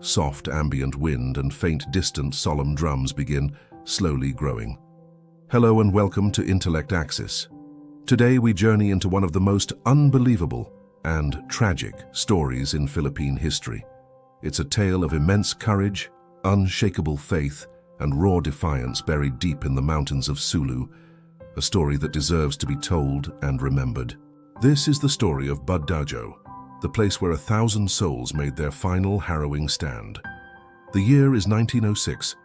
Soft ambient wind and faint distant solemn drums begin, slowly growing. Hello and welcome to Intellect Axis. Today we journey into one of the most unbelievable and tragic stories in Philippine history. It's a tale of immense courage, unshakable faith, and raw defiance buried deep in the mountains of Sulu, a story that deserves to be told and remembered. This is the story of Bud Dajo, the place where 1,000 souls made their final harrowing stand. The year is 1906.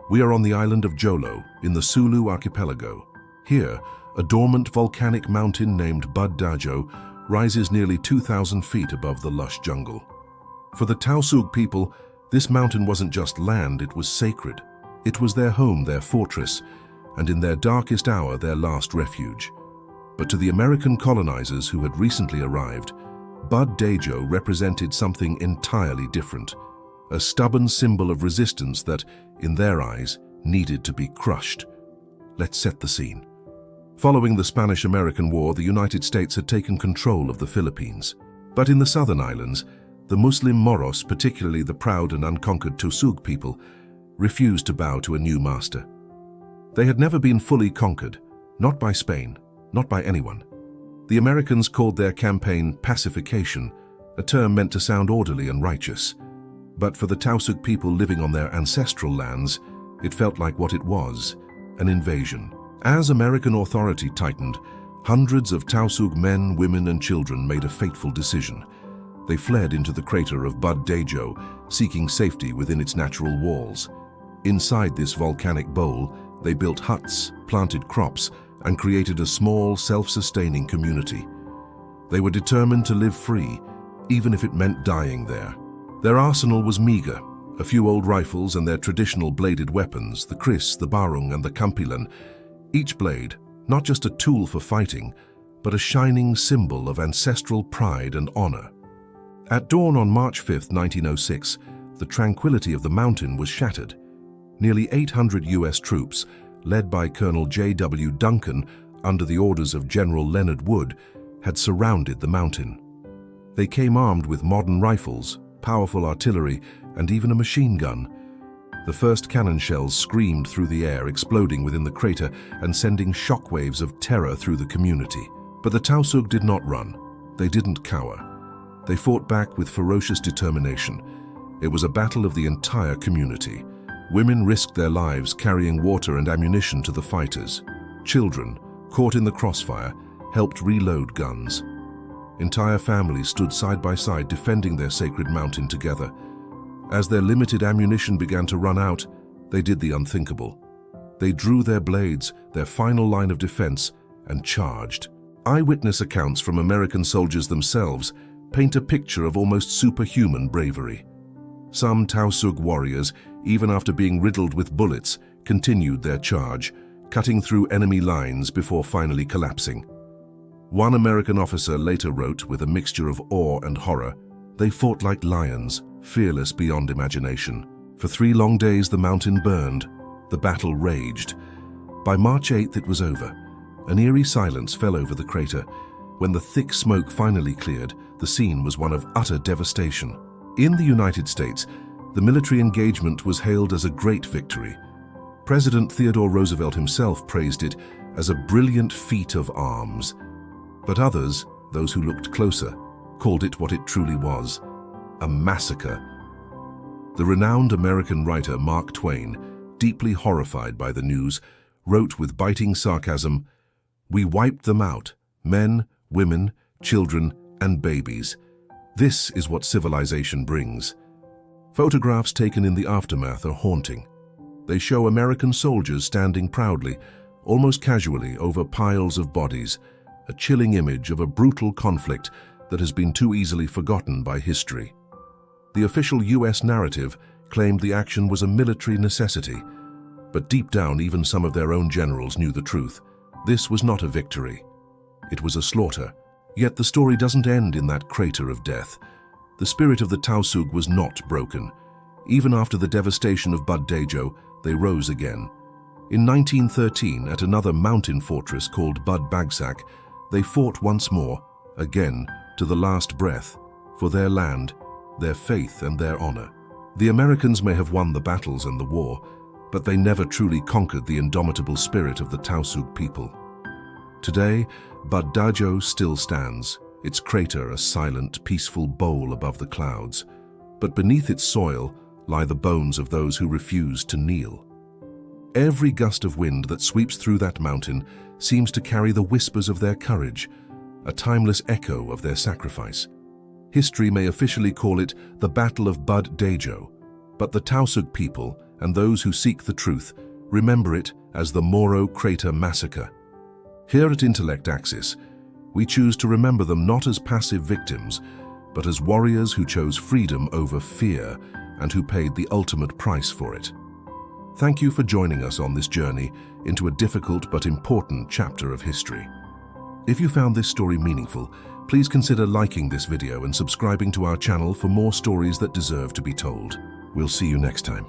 We are on the island of Jolo, in the Sulu archipelago. Here, a dormant volcanic mountain named Bud Dajo rises nearly 2,000 feet above the lush jungle. For the Tausug people, this mountain wasn't just land, it was sacred. It was their home, their fortress, and in their darkest hour, their last refuge. But to the American colonizers who had recently arrived, Bud Dajo represented something entirely different, a stubborn symbol of resistance that, in their eyes, needed to be crushed. Let's set the scene. Following the Spanish-American War, the United States had taken control of the Philippines. But in the southern islands, the Muslim Moros, particularly the proud and unconquered Tausug people, refused to bow to a new master. They had never been fully conquered, not by Spain, not by anyone. The Americans called their campaign pacification, a term meant to sound orderly and righteous. But for the Tausug people living on their ancestral lands, it felt like what it was, an invasion. As American authority tightened, hundreds of Tausug men, women, and children made a fateful decision. They fled into the crater of Bud Dajo, seeking safety within its natural walls. Inside this volcanic bowl, they built huts, planted crops, and created a small, self-sustaining community. They were determined to live free, even if it meant dying there. Their arsenal was meager, a few old rifles and their traditional bladed weapons, the kris, the barung, and the kampilan. Each blade, not just a tool for fighting, but a shining symbol of ancestral pride and honor. At dawn on March 5, 1906, the tranquility of the mountain was shattered. Nearly 800 U.S. troops, led by Colonel J.W. Duncan under the orders of General Leonard Wood, had surrounded the mountain. They came armed with modern rifles, powerful artillery, and even a machine gun. The first cannon shells screamed through the air, exploding within the crater and sending shockwaves of terror through the community. But the Tausug did not run. They didn't cower. They fought back with ferocious determination. It was a battle of the entire community. Women risked their lives carrying water and ammunition to the fighters. Children, caught in the crossfire, helped reload guns. Entire families stood side by side defending their sacred mountain together. As their limited ammunition began to run out, they did the unthinkable. They drew their blades, their final line of defense, and charged. Eyewitness accounts from American soldiers themselves paint a picture of almost superhuman bravery. Some Tausug warriors, even after being riddled with bullets, continued their charge, cutting through enemy lines before finally collapsing. One American officer later wrote, with a mixture of awe and horror, "They fought like lions, fearless beyond imagination. For 3 long days the mountain burned. The battle raged. By March 8th it was over. An eerie silence fell over the crater. When the thick smoke finally cleared, the scene was one of utter devastation. In the United States, the military engagement was hailed as a great victory. President Theodore Roosevelt himself praised it as a brilliant feat of arms. But others, those who looked closer, called it what it truly was: a massacre. The renowned American writer Mark Twain, deeply horrified by the news, wrote with biting sarcasm, "We wiped them out, men, women, children, and babies. This is what civilization brings." Photographs taken in the aftermath are haunting. They show American soldiers standing proudly, almost casually, over piles of bodies, a chilling image of a brutal conflict that has been too easily forgotten by history. The official U.S. narrative claimed the action was a military necessity, but deep down even some of their own generals knew the truth. This was not a victory. It was a slaughter. Yet the story doesn't end in that crater of death. The spirit of the Tausug was not broken. Even after the devastation of Bud Dajo, they rose again. In 1913, at another mountain fortress called Bud Bagsak, they fought once more, again, to the last breath, for their land, their faith and their honor. The Americans may have won the battles and the war, but they never truly conquered the indomitable spirit of the Tausug people. Today, Bud Dajo still stands, its crater a silent, peaceful bowl above the clouds, but beneath its soil lie the bones of those who refused to kneel. Every gust of wind that sweeps through that mountain seems to carry the whispers of their courage, a timeless echo of their sacrifice. History may officially call it the Battle of Bud Dajo, but the Tausug people and those who seek the truth remember it as the Moro Crater Massacre. Here at Intellect Axis, we choose to remember them not as passive victims, but as warriors who chose freedom over fear and who paid the ultimate price for it. Thank you for joining us on this journey into a difficult but important chapter of history. If you found this story meaningful, please consider liking this video and subscribing to our channel for more stories that deserve to be told. We'll see you next time.